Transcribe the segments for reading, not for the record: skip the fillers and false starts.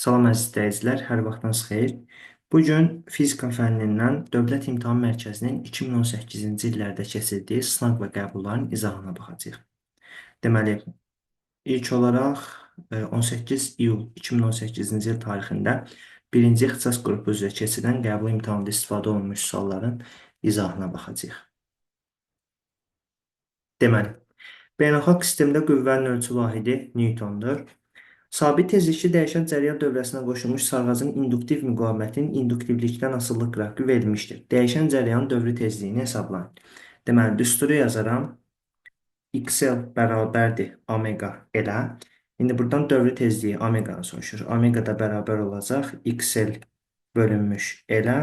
Salam əziz izləyicilər, hər vaxtınız xeyir. Bu gün fizika fənnindən Dövlət İmtahan Mərkəzinin 2018-ci illərdə keçirdiyi sınaq və qəbulların izahına baxacağıq. Deməli, ilk olaraq 18 iyul 2018-ci il tarixində birinci ixtisas qrupu üzrə keçirilən qəbul imtahanında istifadə olunmuş sualların izahına baxacağıq. Deməli, beynəlxalq sistemdə qüvvənin ölçü vahidi Newtondur. Sabit tezlikli dəyişən cəryan dövrəsinə qoşulmuş sarğacın induktiv müqavimətinin induktivlikdən asılılıq qrafiki verilmişdir. Dəyişən cəryanın dövrü tezliyini hesablayın. Deməli, düsturu yazaram. XL bərabərdir omega elə. İndi buradan dövrü tezliyi omeganı soruşur. Omega da bərabər olacaq XL bölünmüş elə.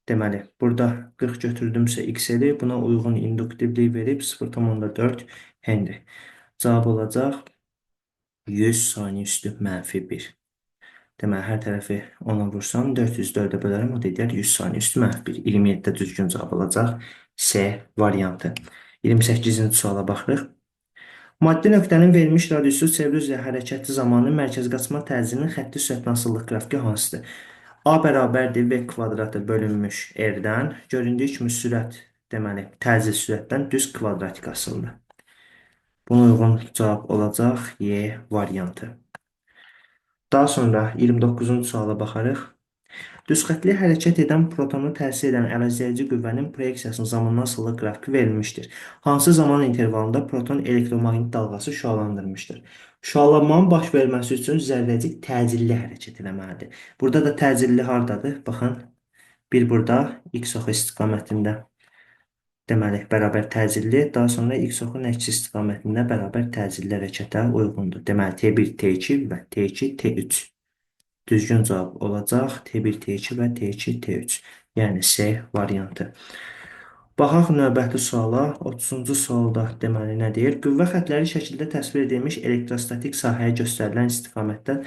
Deməli, burada 40 götürdümsə XL-i buna uyğun induktivlik verib 0,4 Henry. Cavab olacaq 100 saniyə üstü -1. Deməli, hər tərəfi 10-a vursam 404-ə bölərəm, o da edər 100 saniyə üstü -1. 27-də düzgün cavab olacaq C variantı. 28-ci suala baxırıq. Maddi nöqtənin verilmiş radiusu çevrə üzrə hərəkəti zamanı mərkəz qaçma təzyiqinin xətti sürətinə asılılıq qrafiki hansıdır? A bərabərdir V kvadratı bölünmüş R-dən. Göründüyü kimi sürət, deməli, təzyiq sürətdən düz kvadratik asılıdır. Buna uyğun cavab olacaq Y variantı. Daha sonra 29-cu suala baxarıq. Düzxətli hərəkət edən protonu təsir edən əvəzləyici qüvvənin proyeksiyasının zamandan asılı qrafiki verilmişdir. Hansı zaman intervalında proton elektromaqnit dalğası şüalandırmışdır? Şüalanmanın baş verməsi üçün zərrəcik təcilli hərəkət etməlidir. Burada da təcilli hardadır? Baxın, bir burada x oxu istiqamətində. Deməli, bərabər təcilli, daha sonra x oxun əks istiqamətində bərabər təcilli hərəkətə uyğundur. Deməli, T1, T2 və T2, T3. Düzgün cavab olacaq T1, T2 və T2, T3. Yəni C variantı. Baxaq növbəti suala. 30-cu sualda deməli nə deyir? Qüvvə xətləri şəkildə təsvir edilmiş elektrostatik sahəyə göstərilən istiqamətdə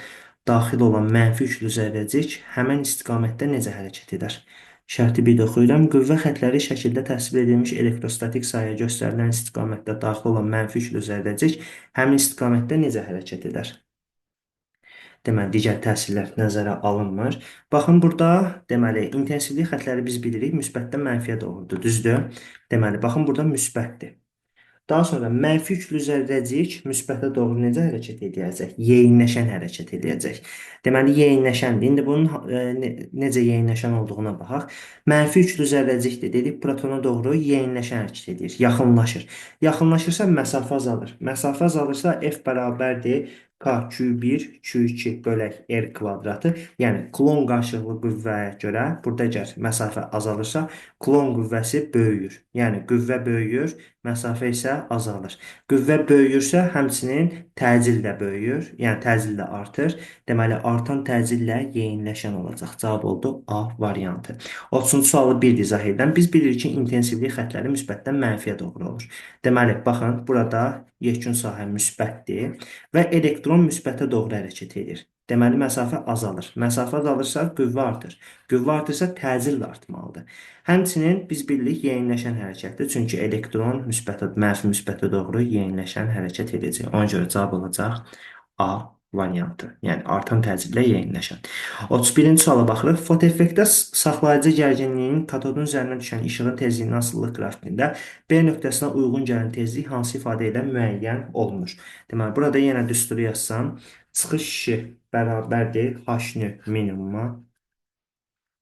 daxil olan mənfi yüklü zərrəcik həmin istiqamətdə necə hərəkət edər? Şərti bir də oxuyuram. Qüvvə xətləri şəkildə təsvir edilmiş elektrostatik sahəyə göstərilən istiqamətdə daxil olan mənfi yüklü zərrəcik həmin istiqamətdə necə hərəkət edər? Deməli, digər təsirlər nəzərə alınmır. Baxın, burada deməli, intensivlik xətləri biz bilirik, müsbətdən mənfiyə doğrudur, düzdür? Deməli, baxın, burada müsbətdir. Daha sonra mənfi yüklü zərrəcik müsbətə doğru necə hərəkət edəcək? Yeyinləşən hərəkət edəcək. Deməli, yeyinləşəndir. İndi bunun necə yeyinləşən olduğuna baxaq. Mənfi yüklü zərrəcikdir. Dedik, protona doğru yeyinləşən hərəkət edir, yaxınlaşır. Yaxınlaşırsa məsafə azalır. Məsafə azalırsa F bərabərdir K Q1 Q2 bölək R kvadratı. Yəni, klon qarşılıqlı qüvvəyə görə burada əgər məsafə azalırsa, klon qüvvəsi böyüyür. Yəni, qüvvə böyüyür, məsafə isə azalır. Qüvvə böyüyürsə, həmçinin təcil də böyüyür, yəni təcil də artır. Deməli, artan təcillə yeyinləşən olacaq. Cavab oldu A variantı. 30-cu sualı bir izah edən. Biz bilirik ki, intensivlik xətləri müsbətdən mənfiyə doğru olur. Deməli, baxın, burada yekun sahə müsbətdir və elektron müsbətə doğru hərəkət edir. Deməli, məsafə azalır. Məsafə azalırsa, qüvvə artır. Qüvvə artırsa, təcil də artmalıdır. Həmçinin biz bilirik yeyinləşən hərəkətdir. Çünki elektron mənfi müsbətə doğru yeyinləşən hərəkət edəcək. Ona görə cavab olacaq A variantı. Yəni, artan təcillə yeyinləşən. 31-ci suala baxırıq. Fotoeffektdə saxlayıcı gərginliyin katodun üzərinə düşən işığın tezliyinin asılılıq qrafikində B nöqtəsinə uyğun gələn tezlik hansı ifadə ilə müəyyən olunur? Deməli, burada yenə düsturu yazsam, çıxış işi bərabərdir H minimuma.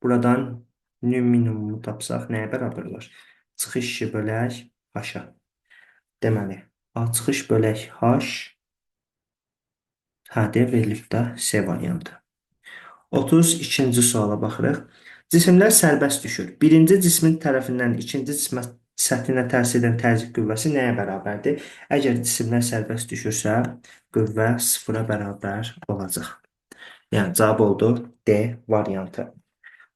Buradan minimumu tapsaq nəyə bərabər olar? Çıxış işi bölək H-a. Deməli, A çıxış bölək H HD verilib də C variantı. 32-ci suala baxırıq. Cisimlər sərbəst düşür. Birinci cismin tərəfindən ikinci cismə səthinə təsir edən təzyiq qüvvəsi nəyə bərabərdir? Əgər cisimlər sərbəst düşürsə, qüvvə 0-a bərabər olacaq. Yəni, cavab oldu D variantı.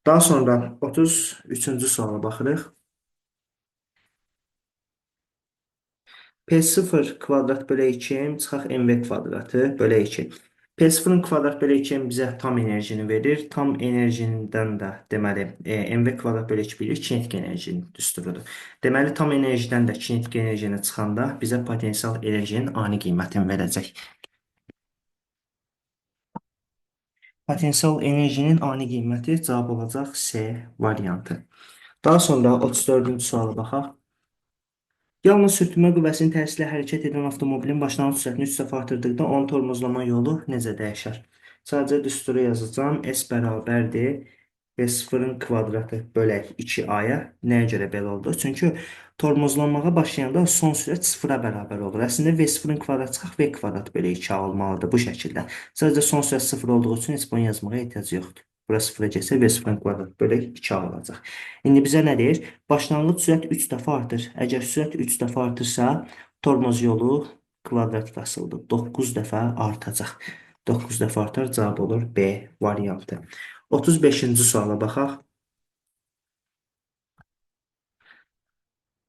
Daha sonra 33-cü suala baxırıq. P0 kvadrat bölək 2 çıxaq MV kvadratı bölək 2. P0-ın kvadrat bölək 2 bizə tam enerjini verir. Tam enerjindən də deməli MV kvadrat bölək 2 bilir kinetik enerjinin düsturudur. Deməli, tam enerjidən də kinetik enerjini çıxanda bizə potensial enerjinin ani qiymətini verəcək. Potensial enerjinin ani qiyməti cavab olacaq C variantı. Daha sonra 34-cü suala baxaq. Yalnız sürtünmə qüvvəsinin təsiri ilə hərəkət edən avtomobilin başlanğıc sürətini 3 dəfə artırdıqda onun tormozlama yolu necə dəyişər? Sadəcə düsturu yazacağam. S bərabərdir V0-ın kvadratı bölək 2A-ya. Nəyə görə belə oldu? Çünki tormozlanmağa başlayanda son sürət 0-a bərabər olur. Əslində V0-ın kvadratı çıxaq V kvadrat bölək 2A olmalıdır bu şəkildə. Sadəcə son sürət 0 olduğu üçün heç bunu yazmağa ehtiyac yoxdur. Bura 0-a gəlsə V0-ın kvadratı bölək 2A olacaq. İndi bizə nə deyir? Başlanğıc sürət 3 dəfə artır. Əgər sürət 3 dəfə artırsa, tormoz yolu kvadrat asıldı. 9 dəfə artacaq. 9 dəfə artar, cavab olur B variantı. 35-ci suala baxaq.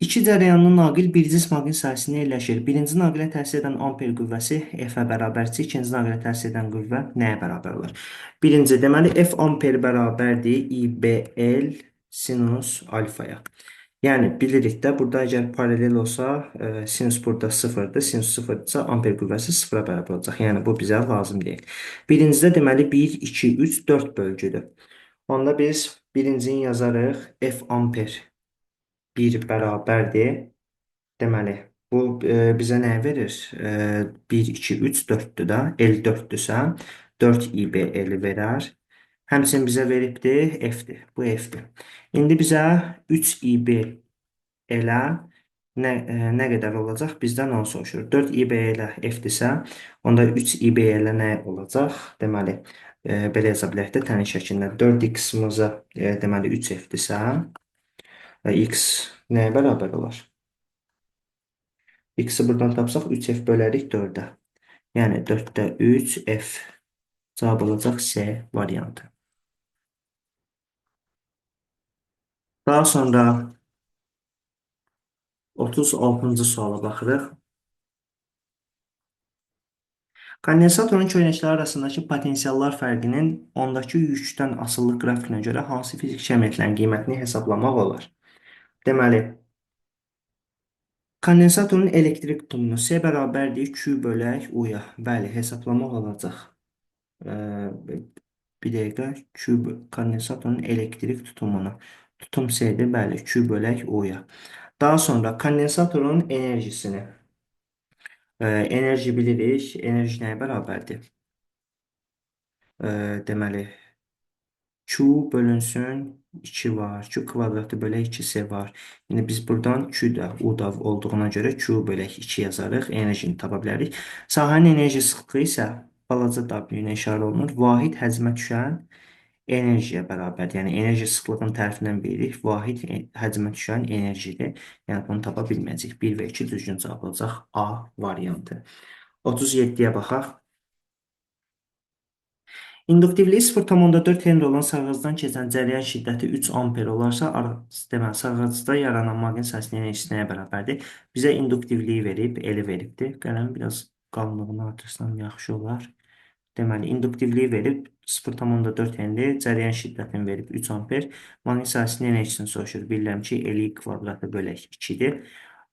İki cərəyanlı naqil bir cism naqil sahəsində yerləşir. Birinci naqilə təsir edən amper qüvvəsi F-ə bərabərdir. İkinci naqilə təsir edən qüvvə nəyə bərabər olur? Birinci, deməli F amper bərabərdir IBL sinus alfaya. Yəni bilirik də burada əgər paralel olsa, sinus burada sıfırdır. Sinus sıfırdırsa amper qüvvəsi sıfıra bərabər olacaq. Yəni bu bizə lazım deyil. Birincidə deməli 1, 2, 3, 4 bölgüdür. Onda biz birincini yazarıq. F amper 1 bərabərdir. Deməli, bu bizə nə verir? 1, 2, 3, 4-dür də. L 4-dürsə, 4 IBL verər. Həmçinin bizə veribdir F-dir. Bu F-dir. İndi bizə 3 IB elə nə qədər olacaq? Bizdən onu soruşur. 4 IB elə F-dirsə, onda 3 IB elə nə olacaq? Deməli, belə yaza bilərik də tənin şəklində. 4x-imizə deməli 3F-dirsə, x nəyə bərabər olar? X-i buradan tapsaq 3F bölərik 4-ə. Yəni 4-də 3F cavab olacaq C variantı. Daha sonra 36-cı suala baxırıq. Kondensatorun köynəkləri arasındakı potensiallar fərqinin ondakı yükdən asılılıq qrafikinə görə hansı fiziki əməliyyatların qiymətini hesablamaq olar? Deməli, kondensatorun elektrik tutumunu C bərabərdir Q bölək U-ya. Bəli, hesablamaq olacaq. Bir dəqiqə, kondensatorun elektrik tutumunu. Tutum C-dir, bəli, Q bölək U-ya. Daha sonra kondensatorun enerjisini. Enerji bilirik. Enerji nəyə bərabərdir? Deməli, Q bölünsün 2 var. Q kvadratı bölək 2C var. Yəni biz buradan Q da, U da olduğuna görə Q bölək 2 yazarıq. Enerjini tapa bilərik. Sahənin enerji sıxlığı isə balaca W ilə işarə olunur. Vahid həcmə düşən enerjiyə bərabərdir. Yəni enerji sıxlığının tərifindən bilirik. Vahid həcmə düşən enerjidir. Yəni bunu tapa bilməyəcək. 1 və 2 düzgün cavab olacaq A variantı. 37-yə baxaq. İnduktivliyi 0,4 Henry olan sarğacdan keçən cərəyan şiddəti 3 amper olarsa, deməli, sarğacda yaranan maqnit sahəsinin enerjisi nəyə bərabərdir? Bizə induktivliyi verib, L-i veribdir. Qələm biraz qalınlığını artırsam yaxşı olar. Deməli, induktivliyi verib 0,4 Henry, cərəyan şiddətini verib 3 amper. Maqnit sahəsinin enerjisini soruşur. Bilirəm ki, L-i kvadratı bölək 2-dir.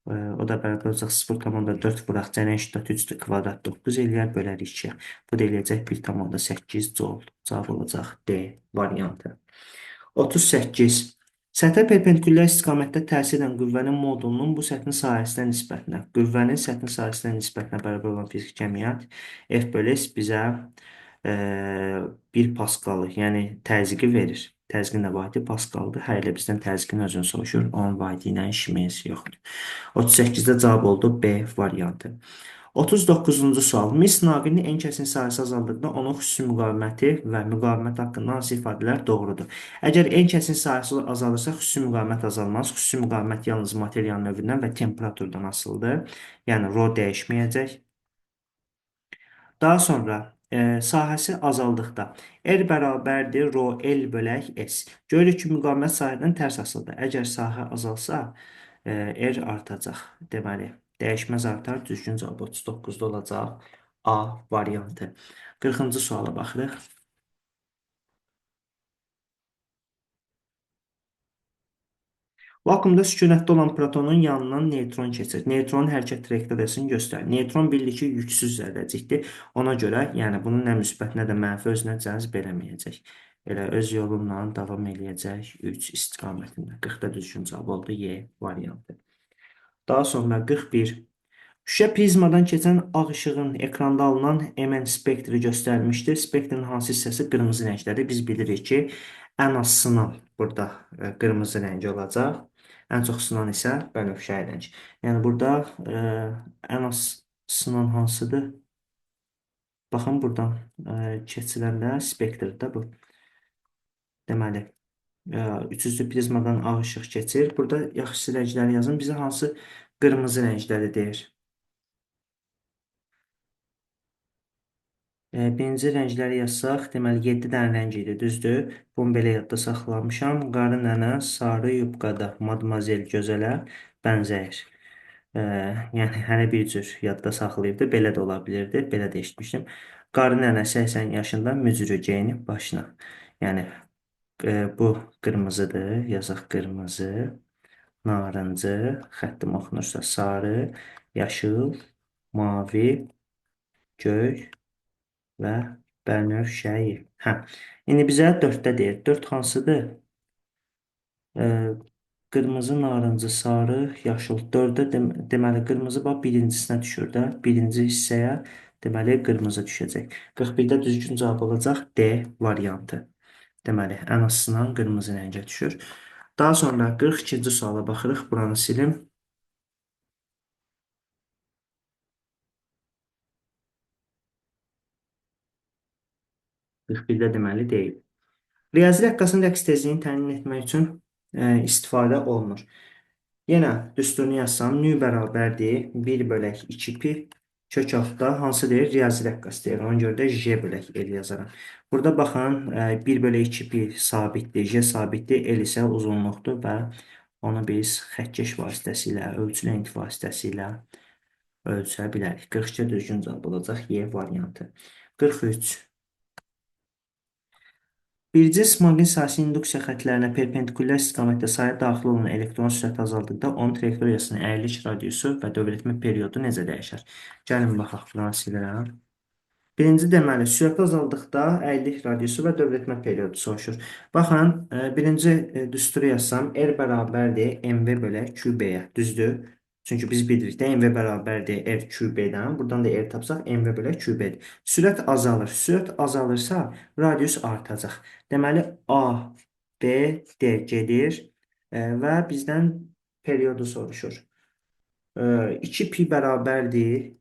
O da bərabər olacaq 0,4 vuraq cərəyan şiddəti 3 kvadrat 9 eləyər, bölərik 2-yə. Bu da eləyəcək 1,8 joule. Cavab olacaq D variantı. 38. Səthə perpendikulyar istiqamətdə təsir edən qüvvənin modulunun bu səthin sahəsinə nisbətinə, qüvvənin səthin sahəsinə nisbətinə bərabər olan fiziki cəmiyyət F bölü S bizə 1 paskalı, yəni təzyiqi verir. Təzyiqin də vahidi paskaldır. Hər ilə bizdən təzyiqin özünü soruşur. Onun vahidi ilə işimiz yoxdur. 38-də cavab oldu B variantı. 39-cu sual. Mis naqilinin ən kəsin sahəsi azaldıqda onun xüsusi müqaviməti və müqavimət haqqında hansı ifadələr doğrudur? Əgər ən kəsin sahəsi azalırsa, xüsusi müqavimət azalmaz. Xüsusi müqavimət yalnız materialın növündən və temperaturdan asılıdır. Yəni, rho dəyişməyəcək. Daha sonra sahəsi azaldıqda R bərabərdir rho L bölək S. Görürük ki, müqavimət sahədən tərs asılıdır. Əgər sahə azalsa, R artacaq. Deməli, dəyişməz artar. Düzgün cavab 39-da olacaq A variantı. 40-cı suala baxırıq. Vakuumda sükunətdə olan protonun yanından neytron keçir. Neytronun hərəkət trayektoriyasını göstərir. Neytron bildik ki, yüksüz zərrəcikdir. Ona görə, yəni bunu nə müsbət, nə də mənfi özünə cəzb eləməyəcək. Elə öz yolunla davam eləyəcək 3 istiqamətində. 40-da düzgün cavab oldu Y variantı. Daha sonra 41. Şüşə prizmadan keçən ağ işığın ekranda alınan Mn spektri göstərilmişdir. Spektrin hansı hissəsi qırmızı rəngdədir? Biz bilirik ki, ən az sınan burada qırmızı rəng olacaq. Ən çox sınan isə bənövşəyi rəng. Yəni burada ən az sınan hansıdır? Baxın buradan keçilərlə spektrdə bu. Deməli, üçüzlü prizmadan ağ işıq keçir. Burada yaxşı rəngləri yazın. Bizə hansı qırmızı rəngləri deyir? Birinci rəngləri yazsaq, deməli 7 dənə rəng idi, düzdür? Bunu belə yadda saxlamışam. Qarı nənə sarı yubqada Madmazel gözələ bənzəyir. Yəni hər bir cür yadda saxlayırdı. Belə də ola bilirdi. Belə də eşitmişdim. Qarı nənə 80 yaşında mücrü geyinib başına. Yəni bu qırmızıdır. Yazaq qırmızı, narıncı, xəttim oxunursa sarı, yaşıl, mavi, göy və bənövşəyi. Hə. İndi bizə 4-də deyir. 4 hansıdır? Qırmızı, narıncı, sarı, yaşıl. 4-də deməli qırmızı bax birincisinə düşür də. Birinci hissəyə deməli qırmızı düşəcək. 41-də düzgün cavab olacaq D variantı. Deməli ən azından qırmızı rəngə düşür. Daha sonra 42-ci suala baxırıq. Buranı silim. 41-də deməli deyil. Riyazi rəqqasın rəqs tezliyini təmin etmək üçün istifadə olunur. Yenə düsturunu yazsam, nü bərabərdir 1 bölək 2 pi kök altda hansı deyir? Riyazi rəqqas deyir. Ona görə də J bölək L yazaram. Burada baxın, 1 bölək 2 pi sabitdir, J sabitdir, L isə uzunluqdur və onu biz xəttkeş vasitəsilə, ölçü lenti vasitəsilə ölçə bilərik. 42 düzgün cavab olacaq Y variantı. 43. Bir cisim maqnit-sahəsinin induksiya xəttlərinə perpendikulyar istiqamətdə sayı daxil olan elektron sürəti azaldıqda onun trayektoriyasının əyrilik radiusu və dövrətmə periodu necə dəyişər? Gəlin baxaq, buna silirəm. Birinci deməli, sürət azaldıqda əyrilik radiusu və dövrətmə periodu soruşur. Baxın, birinci düsturu yazsam, R bərabərdir MV bölək QB-yə, düzdür? Çünki biz bilirik də MV bərabərdir R QB-dən. Buradan da R tapsaq MV bölək QB-dir. Sürət azalır. Sürət azalırsa radius artacaq. Deməli A, B, D gedir və bizdən periodu soruşur. 2 pi bərabərdir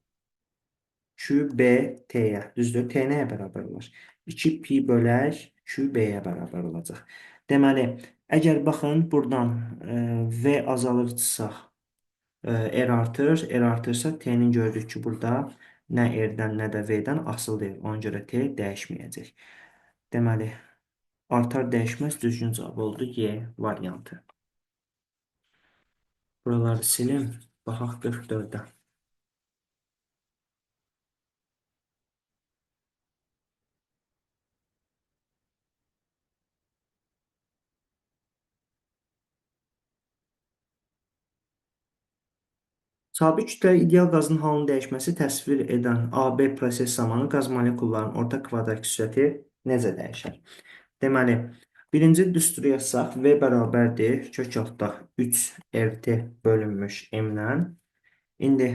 QBT-yə, düzdür? T nəyə bərabər olar? 2 pi bölək QB-yə bərabər olacaq. Deməli, əgər baxın, buradan V azalırsa, R artır, R artırsa T-nin gördük ki, burada nə R-dən, nə də V-dən asılı deyil. Ona görə T dəyişməyəcək. Deməli, artar dəyişməz düzgün cavab oldu Y variantı. Buraları silim, baxaq 44-də. Sabit kütləli ideal qazın halının dəyişməsi təsvir edən AB proses zamanı qaz molekullarının orta kvadrat küsuəti necə dəyişər? Deməli, birinci düsturu yazsaq, V bərabərdir kök altda 3 RT bölünmüş M-dən. İndi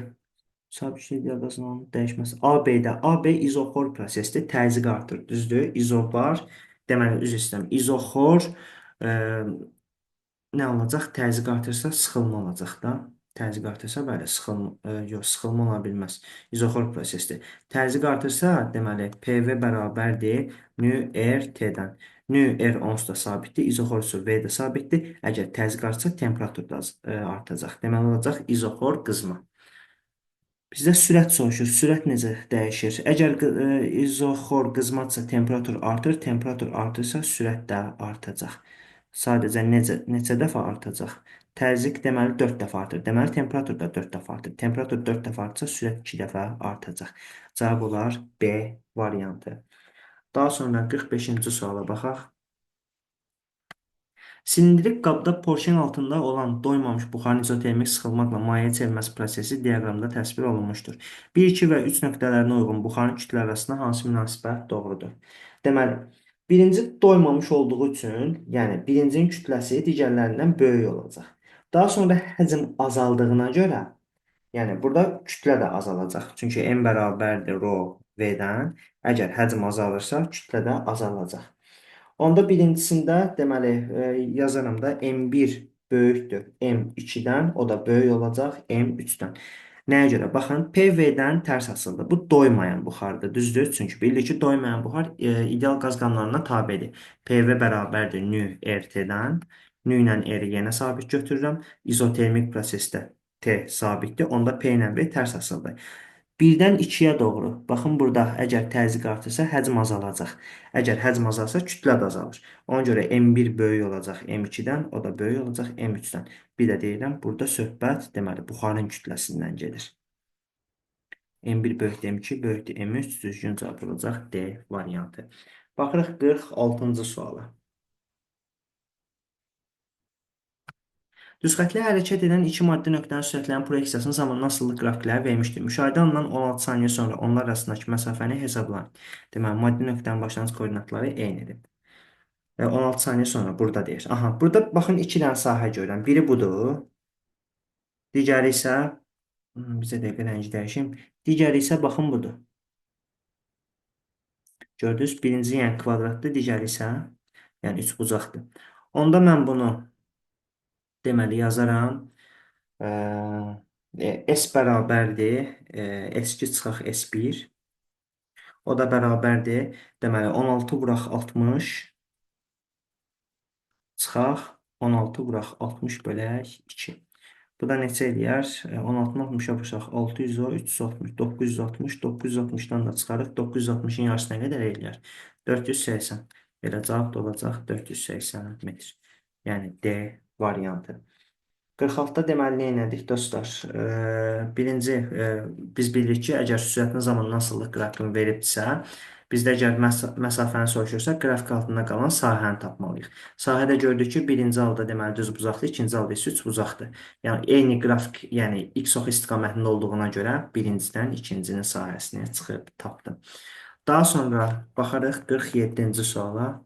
sabit kütləli ideal qazın halının dəyişməsi AB-də. AB izoxor prosesdir, təzyiq artır, düzdür? İzobar, deməli, üzr istəyirəm, izoxor nə olacaq? Təzyiq artırsa sıxılma olacaq da. Təzyiq artırsa, bəli, sıxılma ola bilməz. İzoxor prosesdir. Təzyiq artırsa, deməli, PV bərabərdir nü R T-dən. Nü R onsda sabitdir, izoxor isə V də sabitdir. Əgər təzyiq artsa, temperatur da artacaq. Deməli, olacaq izoxor qızma. Bizdə sürət soruşur. Sürət necə dəyişir? Əgər izoxor qızmadsa temperatur artır, temperatur artırsa sürət də artacaq. Sadəcə neçə dəfə artacaq? Təzyiq deməli 4 dəfə artır. Deməli temperatur da 4 dəfə artır. Temperatur 4 dəfə artırsa sürət 2 dəfə artacaq. Cavab olar B variantı. Daha sonra 45-ci suala baxaq. Silindrik qabda porşen altında olan doymamış buxarın izotermik sıxılmaqla maye çevirməsi prosesi diaqramda təsvir olunmuşdur. 1, 2 və 3 nöqtələrinə uyğun buxarın kütlə arasında hansı münasibət doğrudur? Deməli, birinci doymamış olduğu üçün, yəni birincinin kütləsi digərlərindən böyük olacaq. Daha sonra həcm azaldığına görə, yəni burada kütlə də azalacaq. Çünki n bərabərdir rho v-dən. Əgər həcm azalırsa, kütlə də azalacaq. Onda birincisində deməli yazaram da M1 böyükdür M2-dən, o da böyük olacaq M3-dən. Nəyə görə? Baxın, PV-dən tərs asıldı. Bu doymayan buxardır, düzdür? Çünki bilirik ki, doymayan buxar ideal qaz qanunlarına tabedir. PV bərabərdir nü RT-dən. Nü ilə R-i yenə sabit götürürəm. İzotermik prosesdə T sabitdir. Onda P ilə V tərs asıldı. 1-dən 2-yə doğru. Baxın burada əgər təzyiq artırsa həcm azalacaq. Əgər həcm azalsa kütlə də azalır. Ona görə M1 böyük olacaq M2-dən, o da böyük olacaq M3-dən. Bir də deyirəm, burada söhbət deməli buxarın kütləsindən gedir. M1 böyükdür M2, böyükdür M3, düzgün cavab olacaq D variantı. Baxırıq 46-cı suala. Düzxətli hərəkət edən iki maddi nöqtənin sürətlərinin proyeksiyasının zamanlı asıllıq qrafikləri vermişdir. Müşahidə olunan 16 saniyə sonra onlar arasındakı məsafəni hesablayın. Deməli, maddi nöqtənin başlanğıc koordinatları eynidir. 16 saniyə sonra burada deyir. Aha, burada baxın 2 dənə sahə görürəm. Biri budur. Digəri isə bizə dəqiqə rəngi dəyişim. Digəri isə baxın budur. Gördünüz? Birinci yəni kvadratdır, digəri isə yəni üçbucaqdır. Onda mən bunu deməli yazaram. S bərabərdir. S2 çıxaq S1. O da bərabərdir. Deməli 16 vuraq 60 çıxaq 16 vuraq 60 bölək 2. Bu da neçə eləyər? 16-dan 60-a vuraq 600 o 360 960 960-dan da çıxarıq 960-ın yarısı nə qədər eləyər? 480. Elə cavab da olacaq 480 metr. Yəni D variantı. 46-da deməli nə etdik dostlar? Birinci, biz bilirik ki, əgər sürətin zamanla asıllıq qrafikini veribdirsə, bizdə əgər məsafəni soruşursa, qrafik altında qalan sahəni tapmalıyıq. Sahədə gördük ki, birinci halda deməli düz bucaqdır, ikinci halda isə üç bucaqdır. Yəni, eyni qrafik, yəni x ox istiqamətində olduğuna görə birincidən ikincinin sahəsini çıxıb tapdım. Daha sonra baxarıq 47-ci suala.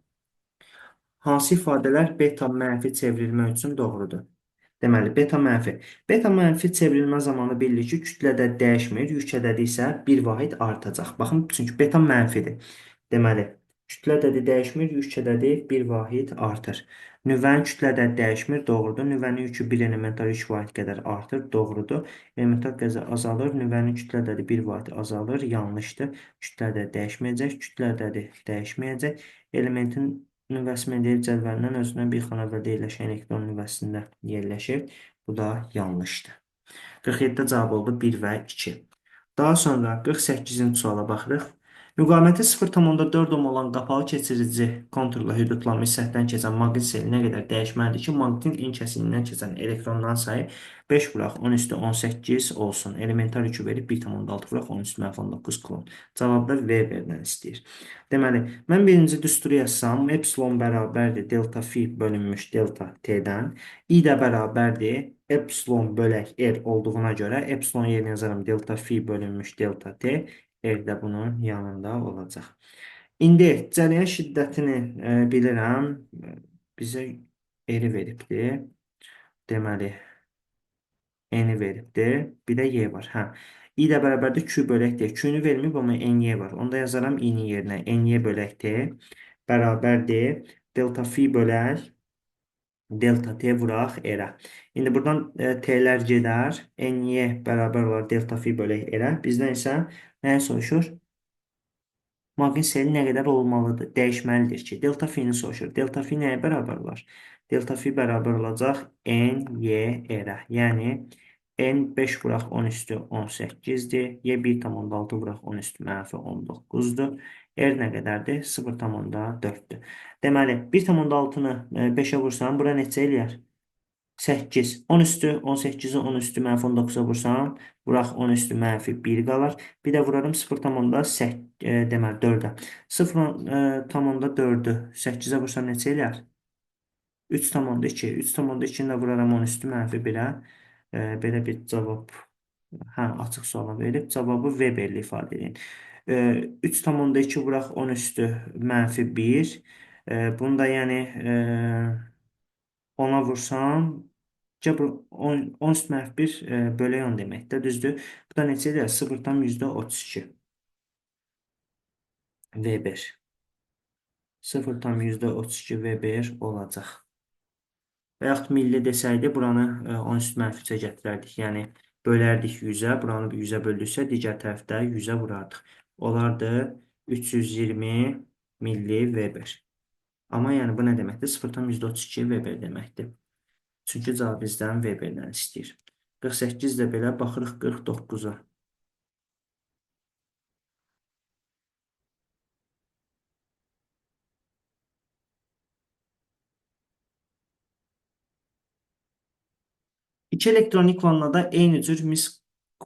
Hansı ifadələr beta mənfi çevrilmə üçün doğrudur? Deməli, beta mənfi. Beta mənfi çevrilmə zamanı bilirik ki, kütlədə dəyişmir, yük ədədi isə 1 vahid artacaq. Baxın, çünki beta mənfidir. Deməli, kütlə ədədi dəyişmir, yük ədədi 1 vahid artır. Nüvənin kütlə ədədi dəyişmir, doğrudur. Nüvənin yükü 1 elementar 3 vahid qədər artır, doğrudur. Elementar qəzə azalır, nüvənin kütlə ədədi 1 vahid azalır, yanlışdır. Kütlə ədədi dəyişməyəcək, kütlə ədədi dəyişməyəcək. Elementin nüvəsi Mendeleyev cədvəlindən özündən bir xana əvvəldə yerləşən elektron nüvəsində yerləşir. Bu da yanlışdır. 47-də cavab oldu 1 və 2. Daha sonra 48-ci suala baxırıq. Müqaməti 0,4 ohm olan qapalı keçirici konturla hüdudlanmış səthdən keçən maqnit seli nə qədər dəyişməlidir ki, maqnitin en kəsiyindən keçən elektronların sayı 5 vuraq 10 üstü 18 olsun. Elementar yükü verib 1,6 vuraq 10 üstü -19 kulon. Cavabda V verilən istəyir. Deməli, mən birinci düsturu yazsam, epsilon bərabərdir delta phi bölünmüş delta t-dən. I də bərabərdir epsilon bölək r olduğuna görə epsilon yerinə yazaram delta phi bölünmüş delta t. R də bunun yanında olacaq. İndi cərəyan şiddətini bilirəm. Bizə R-i veribdir. Deməli, N-i veribdir. Bir də Y var. Hə. I də bərabərdir Q bölək T. Q-nü verməyib, amma NY var. Onda yazaram I-nin yerinə. NY bölək T bərabərdir. Delta phi bölək delta T vuraq R-ə. İndi buradan T-lər gedər. NY bərabər olar delta phi bölək R-ə. Bizdən isə nəyə soruşur? Maqnit seli nə qədər olmalıdır? Dəyişməlidir ki, delta phi-ni soruşur. Delta phi nəyə bərabər olar? Delta phi bərabər olacaq NY-ə. Yəni, N 5 vuraq 10 üstü 18-dir. Y 1,6 vuraq 10 üstü -19-dur. R nə qədərdir? 0,4-dür. Deməli, 1,6-nı 5-ə vursam, bura neçə eləyər? 8. 10 üstü 18-i 10 üstü -19-a vursam, vuraq 10 üstü -1 qalar. Bir də vuraram 0,8 deməli 4-ə. 0,4-ü 8-ə vursam neçə eləyər? 3,2. 3,2-ni də vuraram 10 üstü -1-ə. Belə bir cavab, hə, açıq suala verilib. Cavabı Weberlə ifadə edin. 3,2 vuraq 10 üstü -1. Bunu da yəni 10-a vursam, cəbr 10 üstü -1 bölək 10 deməkdir, düzdür? Bu da neçədir? 0,32 Weber. 0,32 Weber olacaq. Və yaxud milli desəydi, buranı 10 üstü -3-ə gətirərdik. Yəni, bölərdik 100-ə, buranı 100-ə böldüksə, digər tərəfdə 100-ə vurardıq. Olardı 320 milli Weber. Amma yəni, bu nə deməkdir? 0,32 Weber deməkdir. Çünki cavab bizdən Weberdən istəyir. 48 də belə, baxırıq 49-a. İki elektronik vannada eyni cür mis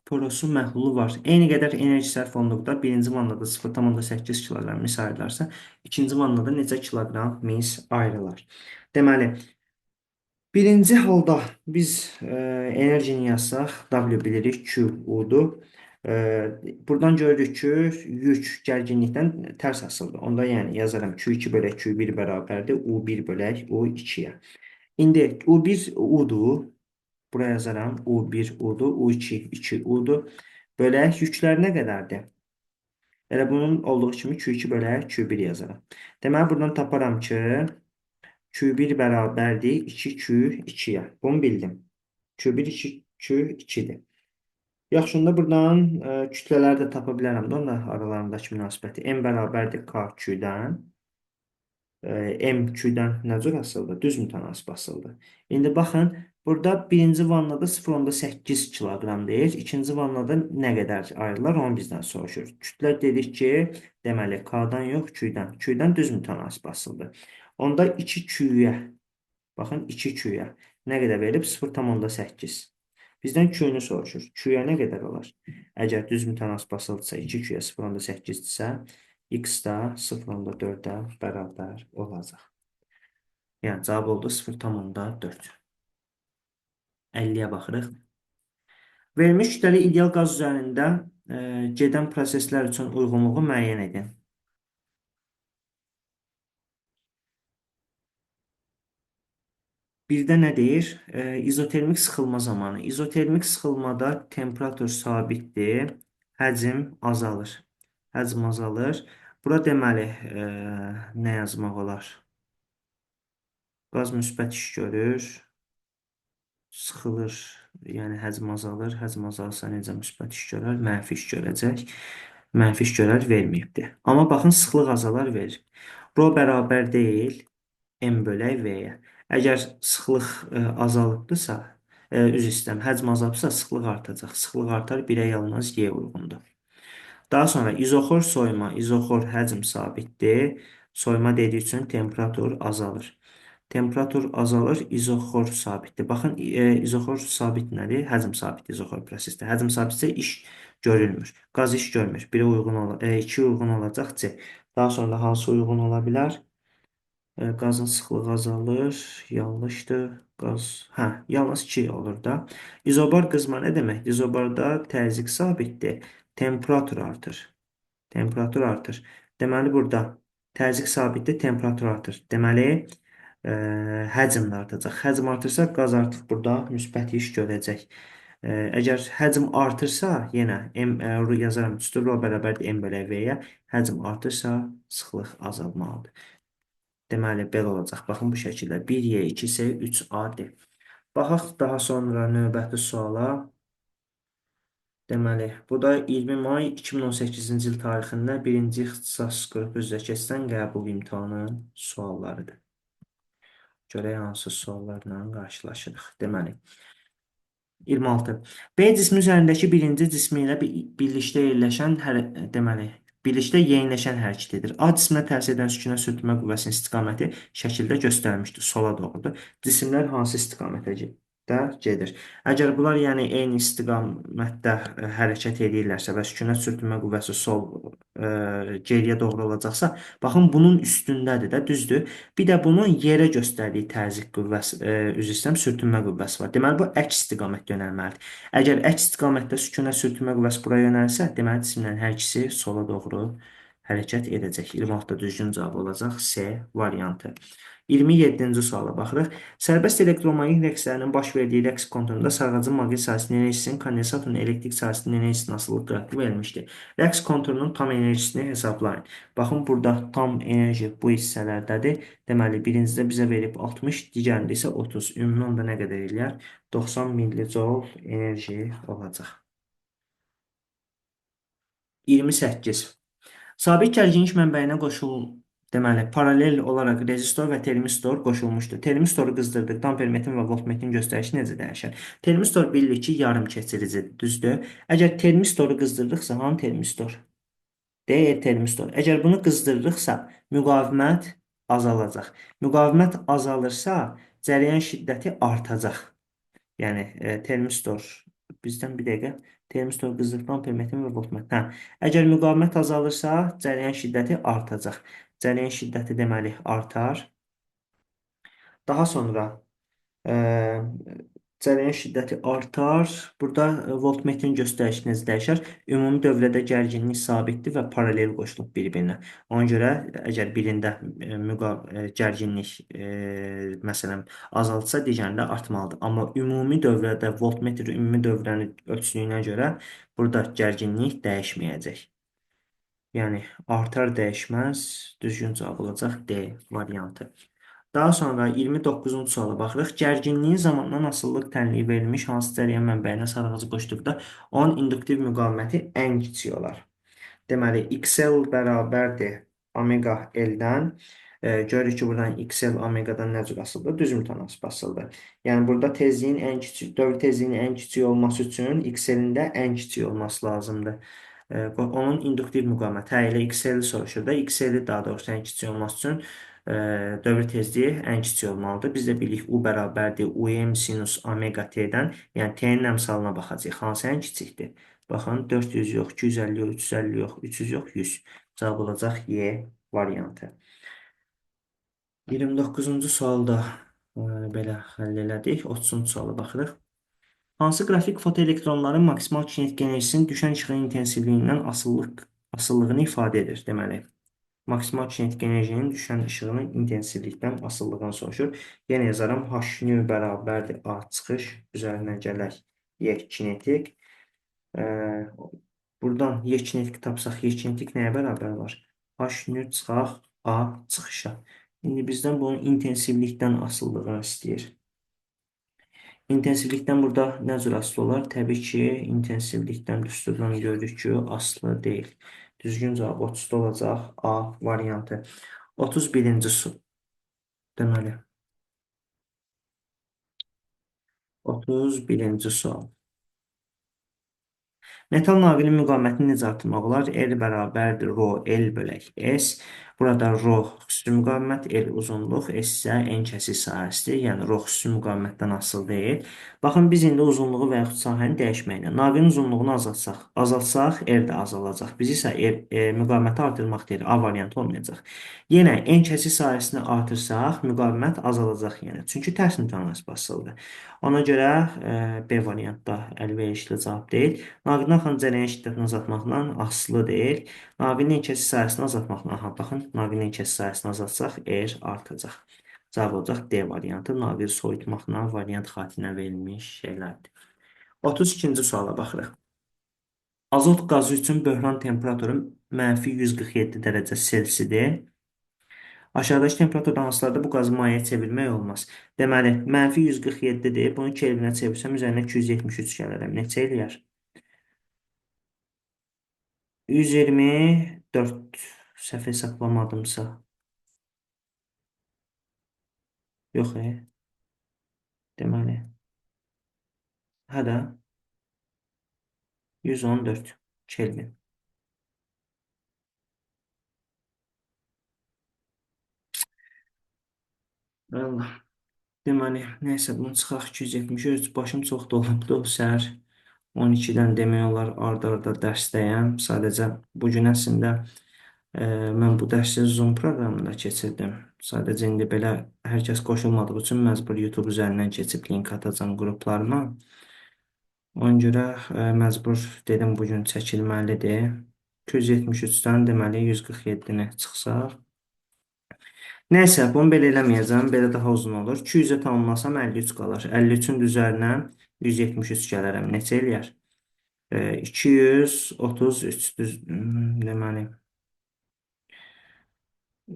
porosu məhlulu var. Eyni qədər enerji sərf olunduqda birinci vannada 0,8 kiloqram mis ayrılarsa, ikinci vannada necə kiloqram mis ayrılar? Deməli, birinci halda biz enerjini yazsaq, W bilirik, Q U-dur. Buradan görürük ki, yük gərginlikdən tərs asıldı. Onda yəni yazaram Q2 bölək Q1 bərabərdir, U1 bölək U2-yə. İndi U1 U-dur. Buraya yazaram. U1 U'dur. U2 2U'dur. Bölək yüklər nə qədərdir? Elə bunun olduğu kimi Q2 bölək Q1 yazaram. Deməli, buradan taparam ki, Q1 bərabərdir 2Q2-yə. Bunu bildim. Q1 2Q2-dir. Yaxşında buradan kütlələri də tapa bilərəm də, onlar aralarındakı münasibəti. M bərabərdir KQ-dən. M2-dən nə cür asıldı? Düz mütənasib asıldı. İndi baxın, burada birinci vannada 0,8 kiloqram deyir. İkinci vannada nə qədər ayrılar, onu bizdən soruşur. Kütlə dedik ki, deməli, K-dan yox, Q-dən. Q-dən düz mütənasib asıldı. Onda 2Q-yə, baxın, 2Q-yə nə qədər verib? 0,8. Bizdən Q-nü soruşur. Q-yə nə qədər olar? Əgər düz mütənasib asıldısa, 2Q-yə 0,8-dirsə, X da 0,4-ə bərabər olacaq. Yəni, cavab oldu 0,4. 50-yə baxırıq. Verilmiş kütləli ideal qaz üzərində gedən proseslər üçün uyğunluğu müəyyən edin. Birdə nə deyir? İzotermik sıxılma zamanı. İzotermik sıxılmada temperatur sabitdir, həcm azalır. Həcm azalır. Bura deməli, nə yazmaq olar? Qaz müsbət iş görür, sıxılır, yəni həcm azalır. Həcm azalsa necə müsbət iş görər? Mənfi iş görəcək. Mənfi iş görər verməyibdir. Amma baxın, sıxlıq azalar verir. Rho bərabər deyil, M bölək V-yə. Əgər sıxlıq azalıbdırsa, üzr istəyirəm, həcm azalıbdırsa, sıxlıq artacaq. Sıxlıq artar, 1-ə yalnız Y uyğundur. Daha sonra izoxor soyuma, izoxor həcm sabitdir. Soyuma dediyi üçün temperatur azalır. Temperatur azalır, izoxor sabitdir. Baxın, izoxor sabit nədir? Həcm sabit izoxor prosesdə. Həcm sabitsə iş görülmür. Qaz iş görmür. 1-ə uyğun olacaq, 2-yə uyğun olacaq C. Daha sonra da hansı uyğun ola bilər? Qazın sıxlığı azalır, yanlışdır. Qaz, yalnız 2 olur da. İzobar qızma nə deməkdir? İzobarda təzyiq sabitdir, temperatur artır. Temperatur artır. Deməli, burada təzyiq sabitdir, temperatur artır. Deməli, həcm də artacaq. Həcm artırsa, qaz artıq burada müsbət iş görəcək. Əgər həcm artırsa, yenə M yazaram, üstü rho bərabərdir M bölək V-yə. Həcm artırsa, sıxlıq azalmalıdır. Deməli, belə olacaq. Baxın, bu şəkildə 1Y, 2S, 3AD. Baxaq daha sonra növbəti suala. Deməli, bu da 20 may 2018-ci il tarixində birinci ixtisas qrupu üzrə keçən qəbul imtahanı suallarıdır. Görək hansı suallarla qarşılaşırıq. Deməli, 26. B cismi üzərindəki birinci cismi ilə birlikdə yerləşən, deməli, birlikdə yeyinləşən hərəkət edir. A cisminə təsir edən sükuna sürtünmə qüvvəsinin istiqaməti şəkildə göstərilmişdir. Sola doğrudur. Cisimlər hansı istiqamətə gedir? də gedir. Əgər bunlar yəni eyni istiqamətdə hərəkət edirlərsə və sükunət sürtünmə qüvvəsi sol geriyə doğru olacaqsa, baxın bunun üstündədir də, düzdür? Bir də bunun yerə göstərdiyi təzyiq qüvvəsi, üzr istəyirəm, sürtünmə qüvvəsi var. Deməli bu əks istiqamət yönəlməlidir. Əgər əks istiqamətdə sükunət sürtünmə qüvvəsi bura yönəlsə, deməli cisimlərin hər ikisi sola doğru hərəkət edəcək. 26-da düzgün cavab olacaq C variantı. 27-ci suala baxırıq. Sərbəst elektromaqnit rəqslərinin baş verdiyi rəqs konturunda sarğacın maqnit sahəsinin enerjisinin kondensatorun elektrik sahəsinin enerjisinin asılılıq qrafiqi verilmişdir. Rəqs konturunun tam enerjisini hesablayın. Baxın, burada tam enerji bu hissələrdədir. Deməli, birincidə bizə verib 60, digərində isə 30. Ümumi onda nə qədər eləyər? 90 millijoule enerji olacaq. 28. Sabit gərginlik mənbəyinə deməli, paralel olaraq rezistor və termistor qoşulmuşdur. Termistoru qızdırdıqda ampermetrin və voltmetrin göstərişi necə dəyişər? Termistor bilirik ki, yarım keçiricidir, düzdür? Əgər termistoru qızdırdıqsa, hanı termistor? Deyil termistor. Əgər bunu qızdırırıqsa, müqavimət azalacaq. Müqavimət azalırsa, cərəyan şiddəti artacaq. Yəni termistor bizdən bir dəqiqə termistor qızdırdıqda ampermetrin və voltmetr. Əgər müqavimət azalırsa, cərəyan şiddəti artacaq. Cərəyan şiddəti deməli artar. Daha sonra e, cərəyan şiddəti artar. Burada voltmetrin göstərişi necə dəyişər? Ümumi dövrədə gərginlik sabitdir və paralel qoşulub bir-birinə. Ona görə əgər birində gərginlik məsələn azaltsa, digərində artmalıdır. Amma ümumi dövrədə voltmetr ümumi dövrəni ölçdüyünə görə burada gərginlik dəyişməyəcək. Yəni artar, dəyişməz, düzgün cavab olacaq D variantı. Daha sonra 29-cu suala baxırıq. Gərginliyin zamandan asılılıq tənliyi verilmiş hansı cərəyan mənbəyinə sarğacı qoşduqda onun induktiv müqaviməti ən kiçik olar. Deməli, XL bərabərdir omega L-dən. Görürük ki, buradan XL omegadan nə cür asılıdır? Düz mütənasib asılıdır. Yəni, burada tezliyin ən kiçik, dövr tezliyinin ən kiçik olması üçün XL-in də ən kiçik olması lazımdır. Onun induktiv müqaviməti. Hə, elə XL-i soruşur da, XL-i daha doğrusu ən kiçik olması üçün dövr tezliyi ən kiçik olmalıdır. Biz də bilirik, U bərabərdir UM sinus omega T-dən, yəni T-nin əmsalına baxacaq. Hansı ən kiçikdir? Baxın, 400 yox, 250 yox, 350 yox, 300 yox, 100. Cavab olacaq Y variantı. 29-cu sualda belə həll elədik. 30-cu suala baxırıq. Hansı qrafik fotoelektronların maksimal kinetik enerjisinin düşən işığın intensivliyindən asıllığını ifadə edir? Deməli, maksimal kinetik enerjinin düşən işığının intensivlikdən asıllığını soruşur. Yenə yazaram, H növ bərabərdir A çıxış, üzərinə gələk Y kinetik. Buradan Y kinetik tapsaq, Y kinetik nəyə bərabər var? H növ çıxaq A çıxışa. İndi bizdən bunun intensivlikdən asıllığını istəyir. İntensivlikdən burada nə cür asılı olar? Təbii ki, intensivlikdən düsturdan görürük ki, asılı deyil. Düzgün cavab 30-da olacaq A variantı. 31-ci deməli. 31-ci sual. Metal naqilin müqavimətini necə artırmaq olar? R bərabərdir rho L bölək S. Burada rho xüsusi müqavimət, L uzunluq, S isə ən kəsik sahəsidir. Yəni rho xüsusi müqavimətdən asılı deyil. Baxın, biz indi uzunluğu və yaxud sahəni dəyişməklə naqilin uzunluğunu azaltsaq, R də azalacaq. Biz isə müqaviməti artırmaq deyil, A variantı olmayacaq. Yenə ən kəsik sahəsini artırsaq, müqavimət azalacaq yenə. Çünki tərs mütənasib asılıdır. Ona görə B variantda əlverişli cavab deyil. Naqilin axan cərəyan şiddətini azaltmaqla asılı deyil. Naqilin kəsik sahəsini azaltmaqla, baxın, naqilin kəsik sahəsini azaltsaq, R artacaq. Cavab olacaq D variantı. Naqil soyutmaqla variant xatirinə verilmiş şeylərdir. 32-ci suala baxırıq. Azot qazı üçün böhran temperaturu -147 dərəcə Selsidir. Aşağıdakı temperaturda hansılarda bu qazı mayeyə çevirmək olmaz? Deməli, -147-dir. Bunu Kelvinə çevirsəm, üzərinə 273 gələrəm. Neçə eləyər? 124 səhv hesablamadımsa. Yox, deməli. Hə də 114 Kelvin. Allah. Deməli, nəysə bunu çıxaq 273. Başım çox dolubdu. Səhər 12-dən demək olar arda-arda dərsdəyəm. Sadəcə bu gün əslində mən bu dərsi Zoom proqramında keçirdim. Sadəcə indi belə hər kəs qoşulmadığı üçün məcbur YouTube üzərindən keçib link atacağam qruplarıma. Ona görə məcbur dedim bu gün çəkilməlidir. 273-dən deməli 147-ni çıxsaq. Nəysə, bunu belə eləməyəcəm. Belə daha uzun olur. 200-ə tamamlasam 53 qalır. 53-ün üzərinə 173 gələrəm. Neçə eləyər? 233 deməli.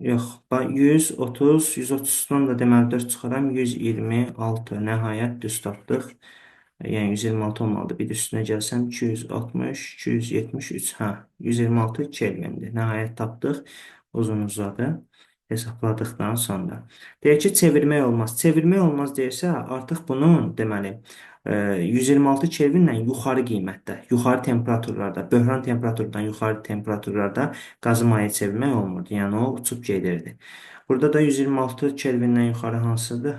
Yox, 130, 130-dan da deməli 4 çıxaram. 126 nəhayət düz tapdıq. Yəni 126 olmalıdır. Bir də üstünə gəlsəm 260, 273, hə, 126 Kelvindir. Nəhayət tapdıq. Uzun uzadı. Hesabladıqdan sonra. Deyək ki, çevirmək olmaz. Çevirmək olmaz deyirsə, artıq bunun deməli 126 Kelvinlə yuxarı qiymətdə, yuxarı temperaturlarda, böhran temperaturdan yuxarı temperaturlarda qazı maya çevirmək olmurdu. Yəni o uçub gedirdi. Burada da 126 Kelvindən yuxarı hansıdır?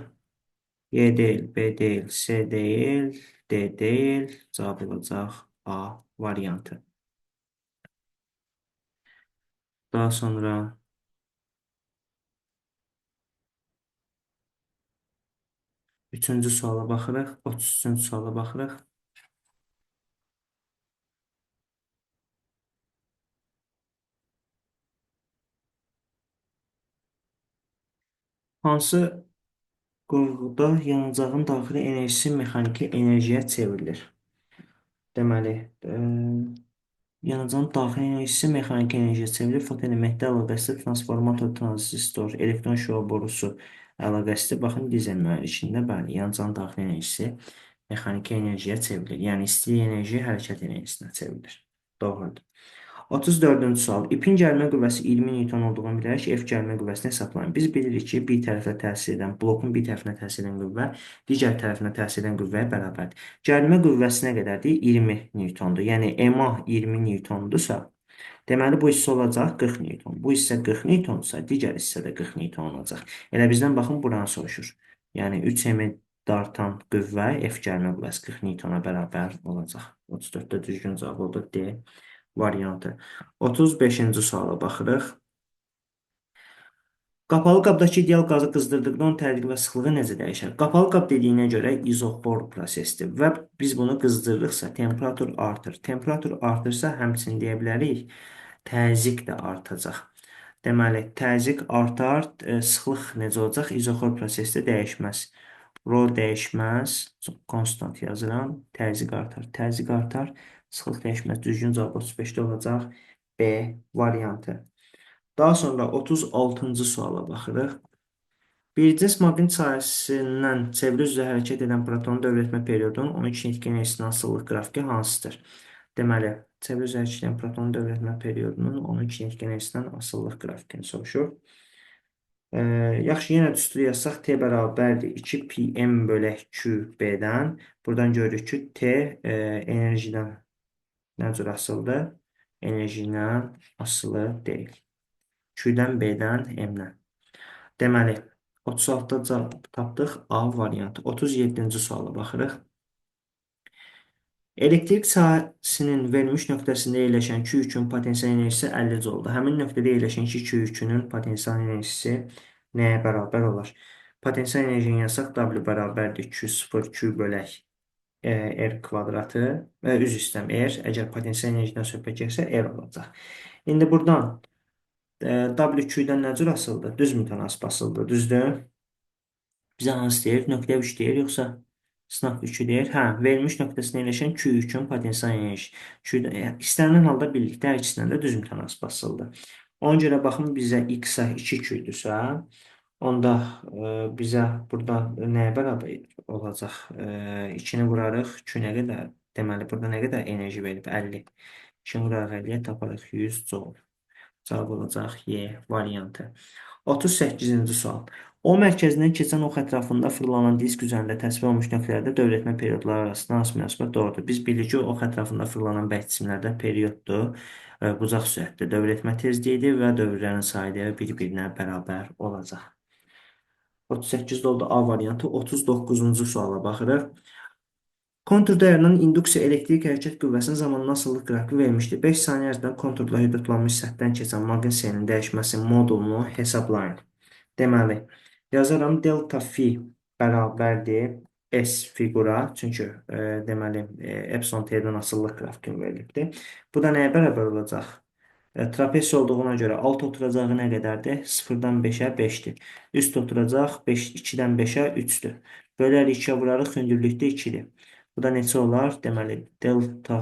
Y deyil, B deyil, C deyil, D deyil. Cavab olacaq A variantı. Daha sonra üçüncü suala baxırıq, 33-cü suala baxırıq. Hansı qurğuda yanacağın daxili enerjisi mexaniki enerjiyə çevrilir? Deməli, yanacağın daxili enerjisi mexaniki enerjiyə çevrilir. Fotoelementdə əlaqəsi transformator, tranzistor, elektron şüa borusu əlaqəsi. Baxın, dizel mühərrikində bəli, yanacağın daxili enerjisi mexaniki enerjiyə çevrilir. Yəni, istilik enerji hərəkət enerjisinə çevrilir. Doğrudur. 34-cü sual. İpin gəlmə qüvvəsi 20 Newton olduğunu bilərək F gəlmə qüvvəsini hesablayın. Biz bilirik ki, bir tərəfə təsir edən, blokun bir tərəfinə təsir edən qüvvə digər tərəfinə təsir edən qüvvəyə bərabərdir. Gəlmə qüvvəsi nə qədərdir? 20 Newtondur. Yəni MA 20 Newtondursa, deməli bu hissə olacaq 40 Newton. Bu hissə 40 Newtonsa, digər hissə də 40 Newton olacaq. Elə bizdən baxın buranı soruşur. Yəni 3M dartan qüvvə F gəlmə qüvvəsi 40 Newtona bərabər olacaq. 34-də düzgün cavab oldu D variantı. 35-ci suala baxırıq. Qapalı qabdakı ideal qazı qızdırdıqda onun tədqiq və sıxlığı necə dəyişər? Qapalı qab dediyinə görə izoxor prosesdir və biz bunu qızdırırıqsa temperatur artır. Temperatur artırsa həmçinin deyə bilərik təzyiq də artacaq. Deməli, təzyiq artar, sıxlıq necə olacaq? İzoxor prosesdə dəyişməz. Rho dəyişməz, konstant yazıram, təzyiq artar, sıxlıq dəyişməz, düzgün cavab 35-də olacaq B variantı. Daha sonra 36-cı suala baxırıq. Bir cisim maqnit sahəsindən çevre üzrə hərəkət edən protonu dövr etmə periyodunun 12 kinetik enerjisinin asıllıq qrafiki hansıdır? Deməli, çevre üzrə hərəkət edən protonu dövr etmə periyodunun 12 kinetik enerjisindən asıllıq qrafikini soruşur. Yaxşı, yenə düstur yazsaq, T bərabərdir 2 pi m bölək QB-dən. Buradan görürük ki, T enerjidən nə cür asılıdır? Enerjidən asılı deyil. Q-dən, B-dən, M-dən. Deməli, 36-da cavab tapdıq A variantı. 37-ci suala baxırıq. Elektrik sahəsinin verilmiş nöqtəsində yerləşən Q3-ün potensial enerjisi 50 J-dur. Həmin nöqtədə yerləşən Q2-ün potensial enerjisi nəyə bərabər olar? Potensial enerjini yazsaq, W bərabərdir Q0 Q bölək R kvadratı, üzr istəyirəm, R. Əgər potensial enerjidən söhbət gəlsə, R olacaq. İndi buradan W2-dən nə cür asılıdır? Düz mütənasib asılıdır, düzdür? Bizə hansı deyir? Nöqtə 3 deyir, yoxsa sınaq 3 deyir? Hə, verilmiş nöqtəsində yerləşən Q3-ün potensial enerji. İstənilən halda birlikdə hər ikisindən də düz mütənasib asılıdır. Ona görə baxın, bizə X-a 2 Q-dürsə, onda bizə burada nəyə bərabər olacaq? 2-ni vurarıq, Q nə qədər? Deməli, burada nə qədər enerji verib? 50. 2-ni vurarıq 50-yə taparıq 100 Joule. Cavab olacaq Y variantı. 38-ci sual. O mərkəzindən keçən ox ətrafında fırlanan disk üzərində təsvir olunmuş nöqtələrdə dövr etmə periodları arasında hansı münasibət doğrudur? Biz bilirik ki, ox ətrafında fırlanan bərk cisimlərdə perioddur. Bucaq sürətdə dövr etmə tezliyidir və dövrlərin sayı bir-birinə bərabər olacaq. 38 də oldu A variantı. 39-cu suala baxırıq. Kontur dayananan induksiya elektrik hərəkət qüvvəsinin zamanla asıllıq qrafiqi verilmişdir. 5 saniyə ərzində konturla hüdudlanmış səthdən keçən maqnit dəyişməsi modulunu hesablayın. Deməli, yazaram delta phi bərabərdir S fiqura, çünki deməli epsilon T-dən asıllıq qrafiqini verilibdir. Bu da nəyə bərabər olacaq? Trapez olduğuna görə alt oturacağı nə qədərdir? 0-dan 5-ə 5-dir. Üst oturacaq 5, 2-dən 5-ə 3-dür. Bölərik 2-yə vurarıq, hündürlükdə 2-dir. Bu da neçə olar? Deməli, delta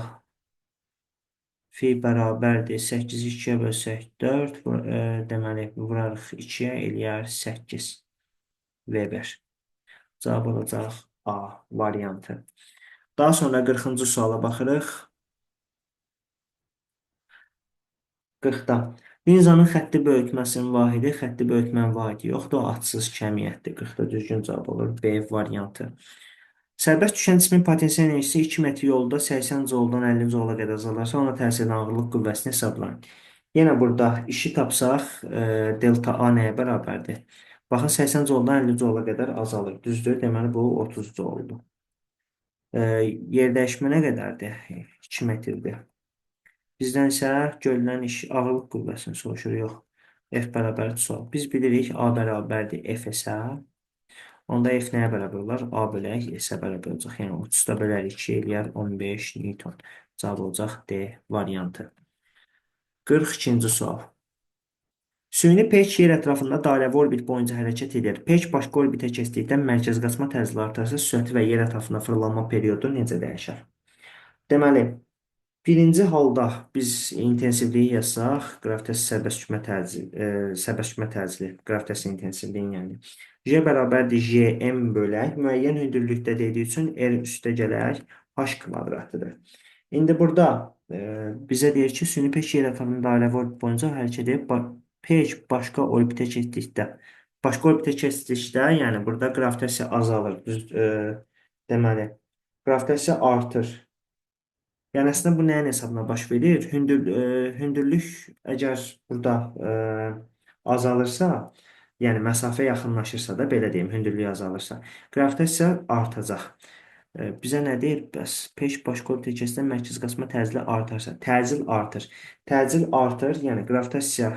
phi bərabərdir. 8-i 2-yə bölsək 4. Deməli, vurarıq 2-yə, eləyər 8 Weber. Cavab olacaq A variantı. Daha sonra 40-cı suala baxırıq. 40-da. Linzanın xətti böyütməsinin vahidi, xətti böyütmənin vahidi yoxdur, adsız kəmiyyətdir. 40-da düzgün cavab olur B variantı. Sərbəst düşən cismin potensial enerjisi 2 metr yolda 80 coldan 50 cola qədər azalırsa, ona təsir edən ağırlıq qüvvəsini hesablayın. Yenə burada işi tapsaq, delta A nəyə bərabərdir? Baxın, 80 coldan 50 cola qədər azalır. Düzdür? Deməli, bu 30 coldur. Yer dəyişmə nə qədərdir? 2 metrdir. Bizdən isə görülən iş ağırlıq qüvvəsini soruşur, yox. F bərabərdir sual. Biz bilirik A bərabərdir F-ə. Onda F nəyə bərabər olar? A bölək S-ə bərabər olacaq. Yəni 30-da bölərik 2 eləyər 15 Newton. Cavab olacaq D variantı. 42-ci sual. Süni peyk yer ətrafında dairəvi orbit boyunca hərəkət edir. Peyk başqa orbitə keçdikdə mərkəz qaçma tezliyi artarsa, sürəti və yer ətrafında fırlanma periodu necə dəyişər? Deməli, birinci halda biz intensivliyi yazsaq, qravitasiya sərbəst kütlə təcili, qravitasiya intensivliyi yəni. J bərabərdir Jm bölək, müəyyən hündürlükdə dediyi üçün R üstə gələk H kvadratıdır. İndi burada bizə deyir ki, süni peyk yer ətrafında dairəvi orbit boyunca hərəkət edib, peyk başqa orbitə keçdikdə, yəni burada qravitasiya azalır, deməli, qravitasiya artır. Yəni əslində bu nəyin hesabına baş verir? Hündürlük əgər burada azalırsa, yəni məsafə yaxınlaşırsa da, belə deyim, hündürlük azalırsa, qravitasiya artacaq. Bizə nə deyir? Bəs peyk başqa orbitə keçsə mərkəz qaçma təcili artarsa, təcil artır. Təcil artır, yəni qravitasiya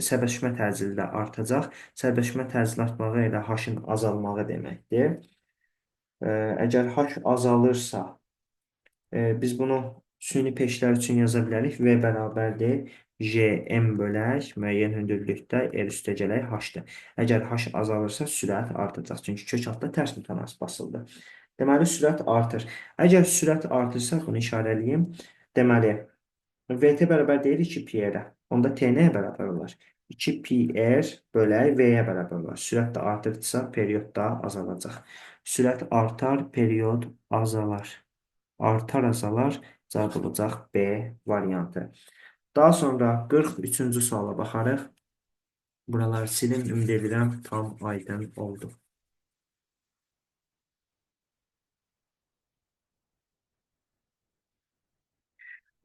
sərbəstləşmə təcili də artacaq. Sərbəstləşmə təcili artmağı ilə H-ın azalmağı deməkdir. Əgər H azalırsa, biz bunu süni peyklər üçün yaza bilərik. V bərabərdir Jm bölək müəyyən hündürlükdə R üstə gələk H-dır. Əgər H azalırsa, sürət artacaq. Çünki kök altda tərs mütənasib basıldı. Deməli, sürət artır. Əgər sürət artırsa, bunu işarələyim. Deməli, Vt bərabər deyil 2πr-ə. Onda T nəyə bərabər olar? 2πr bölək V-yə bərabər olar. Sürət də artırdısa, period da azalacaq. Sürət artar, period azalar. Artar, azalar. Cavab olacaq B variantı. Daha sonra 43-cü suala baxarıq. Buraları silin, ümid edirəm, tam aydın oldu.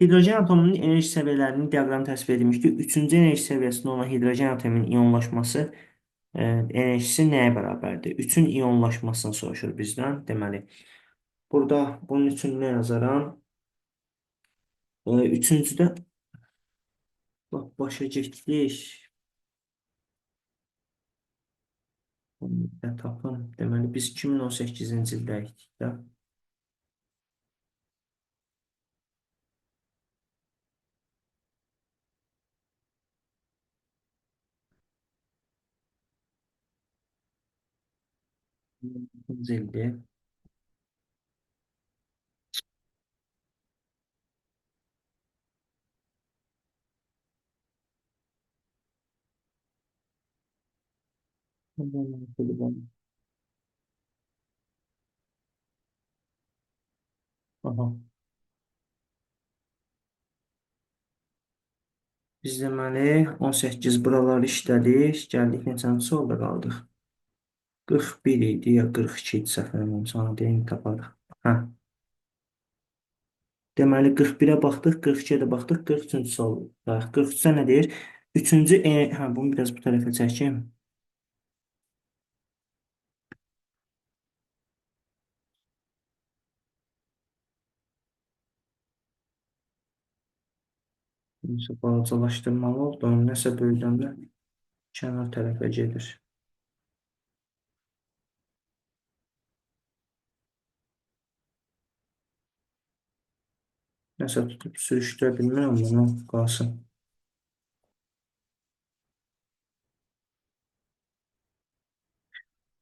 Hidrogen atomunun enerji səviyyələrinin diaqramı təsvir edilmişdir. Üçüncü enerji səviyyəsində olan hidrogen atomunun iyonlaşması enerjisi nəyə bərabərdir? 3-ün iyonlaşmasını soruşur bizdən. Deməli, burada bunun üçün nə yazaram? Üçüncüdə başa getdik. Tapın. Deməli, biz 2018-ci ildəydik də. İldir. Aha. Biz deməli 18 buraları işlədik. Gəldik neçənci solda qaldıq? 41 idi ya 42 idi səhv eləmirəmsə, onu deyim taparıq. Hə. Deməli 41-ə baxdıq, 42-yə də baxdıq, 43-cü solda. 43-də nə deyir? Üçüncü hə, bunu biraz bu tərəfə çəkim. Nəsə balacalaşdırmalı oldu. Onu nəsə böyüdəndə kənar tərəfə gedir. Nəsə tutub sürüşdürə bilmirəm bunu. Qalsın.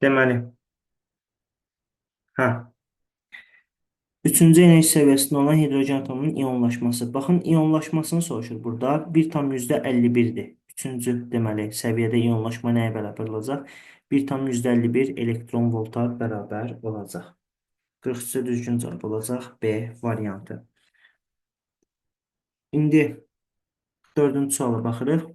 Deməli, hə. Üçüncü enerji səviyyəsində olan hidrogen atomunun iyonlaşması. Baxın, iyonlaşmasını soruşur burada. 1,51-dir. Üçüncü, deməli, səviyyədə iyonlaşma nəyə bərabər olacaq? 1,51 elektron volta bərabər olacaq. 43-də düzgün cavab olacaq B variantı. İndi dördüncü suala baxırıq.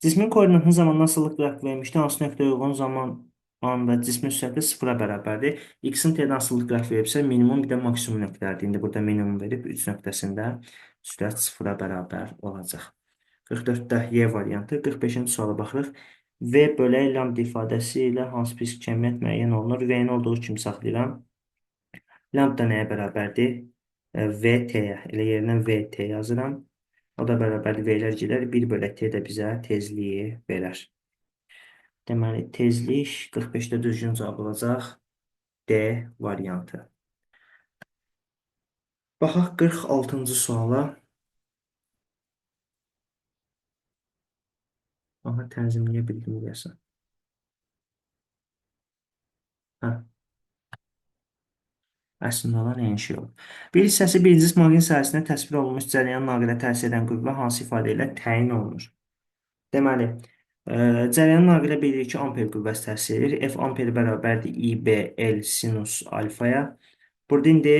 Cismin koordinatını zamanla asıllıq qrafiqi vermişdi. Hansı nöqtəyə uyğun zaman anında cismin sürəti sıfıra bərabərdir. X-in T-dən asıllıq qrafiqi veribsə, minimum bir də maksimum nöqtələrdir. İndi burada minimum verib 3 nöqtəsində sürət sıfıra bərabər olacaq. 44-də Y variantı. 45-ci suala baxırıq. V bölək lambda ifadəsi ilə hansı fizik cəmiyyət müəyyən olunur? V-ni olduğu kimi saxlayıram. Lambda nəyə bərabərdir? VT-yə. Elə yerinə VT yazıram. O da bərabərdir V-lər gedər. 1 bölək T də bizə tezliyi verər. Deməli, tezlik 45-də düzgün cavab olacaq D variantı. Baxaq 46-cı suala. Aha, tənzimləyə bildim deyəsən. Hə, əslində olan eyni şey olur. Bir hissəsi birinci maqnit sahəsində təsvir olunmuş cərəyan naqilə təsir edən qüvvə hansı ifadə ilə təyin olunur? Deməli, cərəyan naqilə bilirik ki, amper qüvvəsi təsir edir. F amperi bərabərdir IB L sinus alfaya. Burada indi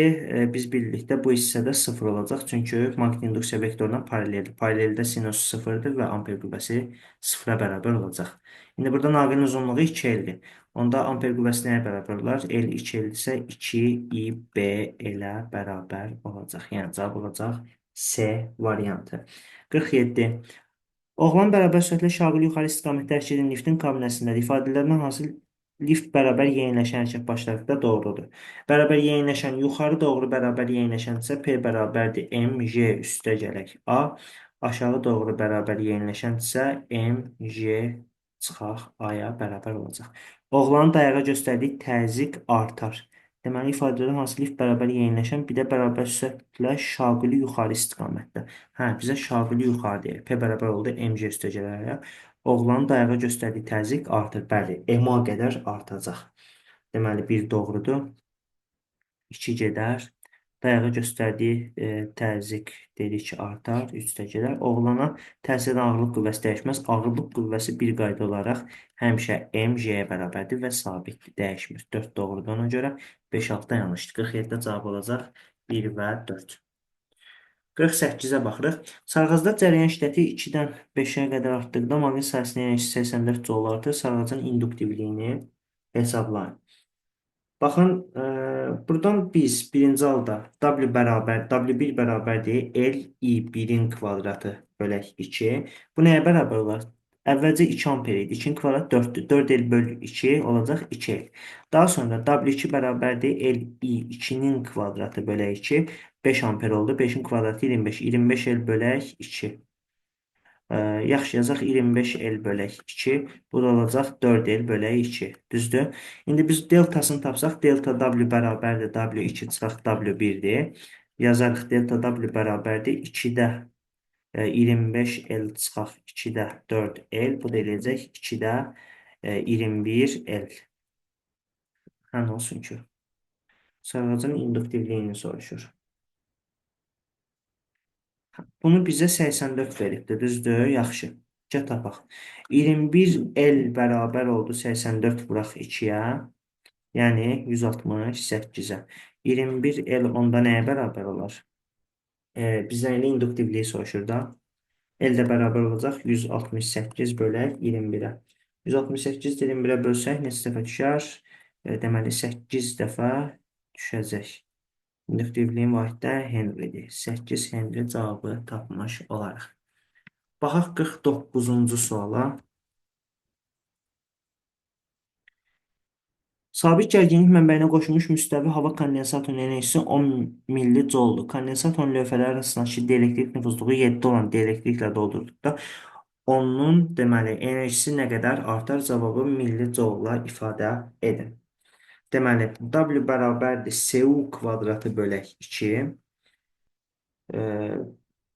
biz birlikdə bu hissədə 0 olacaq. Çünki maqnit induksiya vektoruna paraleldir. Paraleldə sinus 0-dır və amper qüvvəsi 0-a bərabər olacaq. İndi burada naqilin uzunluğu 2L-dir. Onda amper qüvvəsi nəyə bərabər olar? L 2L-dirsə 2IB L-ə bərabər olacaq. Yəni cavab olacaq C variantı. 47. Oğlan bərabər sürətlə şaquli yuxarı istiqamətdə hərəkət edən liftin kabinəsindədir. İfadələrindən hansı lift bərabər yeyinləşən hərəkət başladıqda doğrudur? Bərabər yeyinləşən yuxarı doğru bərabər yeyinləşənsə P bərabərdir mj üstə gələk A. Aşağı doğru bərabər yeyinləşənsə mj çıxaq A-ya bərabər olacaq. Oğlanın dayağa göstərdiyi təzyiq artar. Deməli, ifadələrdən hansı lift bərabər yeyinləşən, bir də bərabər sürətlə şaquli yuxarı istiqamətdə. Hə, bizə şaquli yuxarı deyir. P bərabər oldu mc üstə gələrək. Oğlanın dayağa göstərdiyi təzyiq artır. Bəli, MA qədər artacaq. Deməli, 1 doğrudur. 2 gedər. Dayağa göstərdiyi təzyiq dedik ki, artar. 3 də gedər. Oğlana təsir edən ağırlıq qüvvəsi dəyişməz. Ağırlıq qüvvəsi bir qayda olaraq həmişə mc-yə bərabərdir və sabitdir, dəyişmir. 4 doğrudur ona görə. 5-6 da yanlışdır. 47-də cavab olacaq 1 və 4. 48-ə baxırıq. Sarğacda cərəyan şiddəti 2-dən 5-ə qədər artdıqda maqnit sahəsinin enerjisi 84 joule artır. Sarğacın induktivliyini hesablayın. Baxın, buradan biz birinci halda W1 bərabərdir L I1-in kvadratı bölək 2. Bu nəyə bərabər olar? Əvvəlcə 2 amper idi. 2-nin kvadratı 4-dür. 4L bölü 2 olacaq 2L. Daha sonra W2 bərabərdir L I2-nin kvadratı bölək 2. 5 amper oldu. 5-in kvadratı 25. 25L bölək 2. Yaxşı yazaq 25L bölək 2. Bu da olacaq 4L bölək 2. Düzdür? İndi biz deltasını tapsaq, delta W bərabərdir W2 çıxaq W1-dir. Yazarıq delta W bərabərdir 2-də 25L çıxaq 2-də 4L. Bu da eləyəcək 2-də 21L. Hə, nə olsun ki? Sarğacın induktivliyini soruşur. Bunu bizə 84 veribdir, düzdür? Yaxşı. Gəl tapaq. 21L bərabər oldu 84 vuraq 2-yə. Yəni 168-ə. 21L onda nəyə bərabər olar? Bizdən elə induktivliyi soruşur da. L də bərabər olacaq 168 bölək 21-ə. 168 21-ə bölsək neçə dəfə düşər? Deməli 8 dəfə düşəcək. İnduktivliyin vahiddə Henridir. 8 Henri cavabı tapmış olaraq. Baxaq 49-cu suala. Sabit gərginlik mənbəyinə qoşulmuş müstəvi hava kondensatorunun enerjisi 10 milli jouldur. Kondensatorun lövhələri arasındakı dielektrik nüfuzluğu 7 olan dielektriklə doldurduqda onun deməli enerjisi nə qədər artar? Cavabı milli joulla ifadə edin. Deməli, W bərabərdir CU kvadratı bölək 2.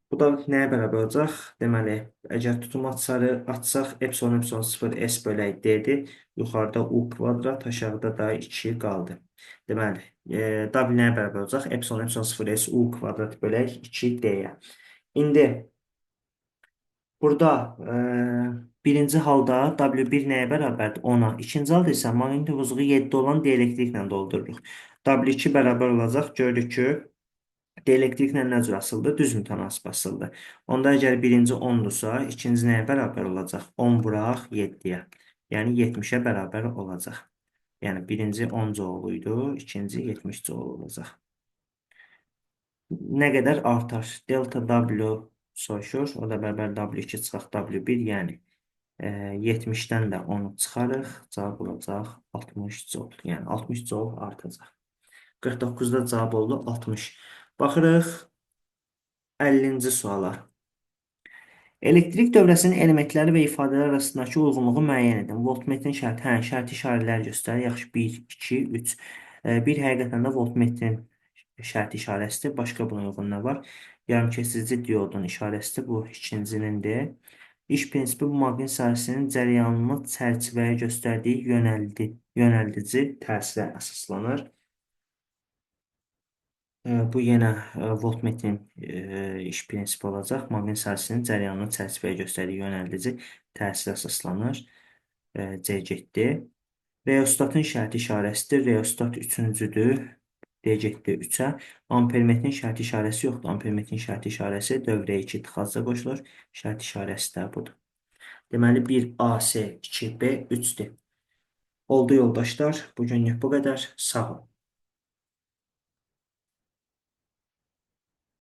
Bu da nəyə bərabər olacaq? Deməli, əgər tutumu açsaq, epsilon 0 S bölək D-dir. Yuxarıda U kvadrat, aşağıda da 2 qaldı. Deməli, W nəyə bərabər olacaq? Epsilon 0 S U kvadrat bölək 2 D-yə. İndi burada birinci halda W1 nəyə bərabərdir? 10-a. İkinci halda isə maqnit nüfuzu 7 olan dielektriklə doldururuq. W2 bərabər olacaq. Gördük ki, dielektriklə nə cür asıldı? Düz mütənasib asıldı. Onda əgər birinci 10-dursa, ikinci nəyə bərabər olacaq? 10 vuraq 7-yə. Yəni 70-ə bərabər olacaq. Yəni birinci 10 joule idi, ikinci 70 joule olacaq. Nə qədər artar? Delta W soruşur. O da bərabər W2 çıxaq W1, yəni 70-dən də 10 çıxarıq. Cavab olacaq 60 joule. Yəni 60 joule artacaq. 49-da cavab oldu 60. Baxırıq 50-ci suala. Elektrik dövrəsinin elementləri və ifadələr arasındakı uyğunluğu müəyyən edin. Voltmetrin şərti, şərti işarələr göstərir. Yaxşı, 1, 2, 3. Bir həqiqətən də voltmetrin şərti işarəsidir. Başqa buna uyğun nə var? Yarımkəsici diodun işarəsidir. Bu ikincinindir. İş prinsipi bu maqnit sahəsinin cərəyanını çərçivəyə göstərdiyi yönəldici təsirə əsaslanır. Bu yenə voltmetrin iş prinsipi olacaq. Maqnit sahəsinin cərəyanını çərçivəyə göstərdiyi yönəldici təsirə əsaslanır. C getdi. Reostatın şərti işarəsidir. Reostat üçüncüdür. D getdi 3-ə. Ampermetrin şərti işarəsi yoxdur. Ampermetrin şərti işarəsi dövrəyə 2 tıxacda qoşulur. Şərti işarəsi də budur. Deməli 1 AC, 2 B, 3-dür. Oldu yoldaşlar. Bugünlük bu qədər. Sağ olun.